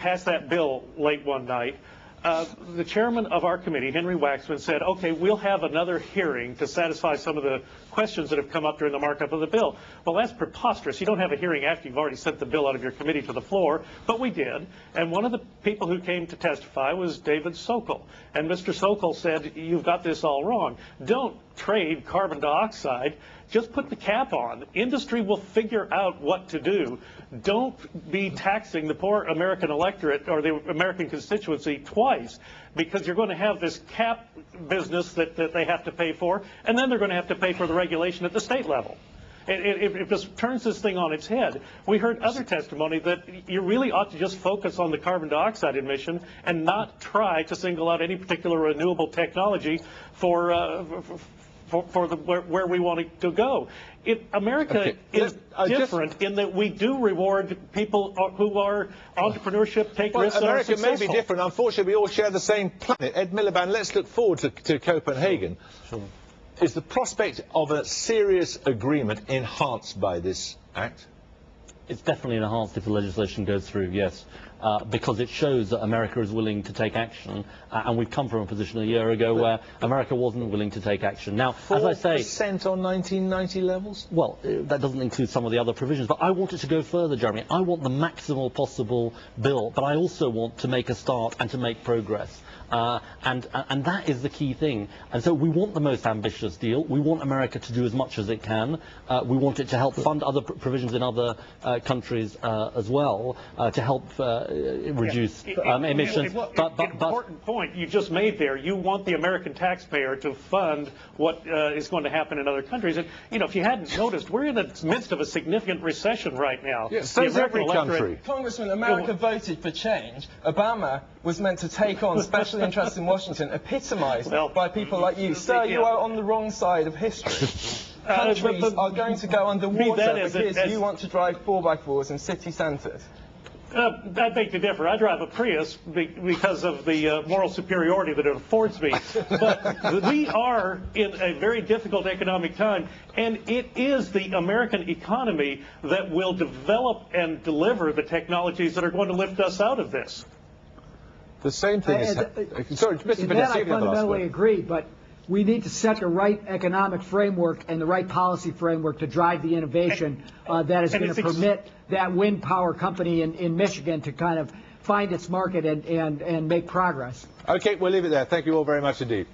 passed that bill late one night, the chairman of our committee, Henry Waxman, said, okay, we'll have another hearing to satisfy some of the questions that have come up during the markup of the bill. Well, that's preposterous. You don't have a hearing after you've already sent the bill out of your committee to the floor, but we did. And one of the people who came to testify was David Sokol. And Mr. Sokol said, you've got this all wrong. Don't trade carbon dioxide. Just put the cap on. Industry will figure out what to do. Don't be taxing the poor American electorate or the American constituency twice, because you're going to have this cap business that they have to pay for, and then they're going to have to pay for the regulation at the state level. It just turns this thing on its head. We heard other testimony that you really ought to just focus on the carbon dioxide emission and not try to single out any particular renewable technology for where we want it to go. America is different in that we do reward people who are entrepreneurship, take risks, and are successful. America may be different. Unfortunately, we all share the same planet. Ed Miliband, let's look forward to Copenhagen. Sure. Is the prospect of a serious agreement enhanced by this act? It's definitely enhanced if the legislation goes through, yes, because it shows that America is willing to take action, and we've come from a position a year ago where America wasn't willing to take action. Now, as I say, 4% on 1990 levels? Well, that doesn't include some of the other provisions, but I want it to go further, Jeremy. I want the maximal possible bill, but I also want to make a start and to make progress. And that is the key thing. And so we want the most ambitious deal. We want America to do as much as it can. We want it to help fund other provisions in other countries as well, to help reduce emissions. Important point you just made there. You want the American taxpayer to fund what is going to happen in other countries. And, you know, if you hadn't noticed, we're in the midst of a significant recession right now. Yes, so is every country. Congressman, America voted for change. Obama was meant to take on special interests in Washington, epitomised by people like you. Sir, you are on the wrong side of history. Countries are going to go underwater because you want to drive 4x4s in city centres. I beg to differ. I drive a Prius because of the moral superiority that it affords me. But we are in a very difficult economic time, and it is the American economy that will develop and deliver the technologies that are going to lift us out of this. The same thing is... Sorry, Mr. That I fundamentally agree, but we need to set the right economic framework and the right policy framework to drive the innovation that is going to permit that wind power company in Michigan to kind of find its market and make progress. Okay, we'll leave it there. Thank you all very much indeed.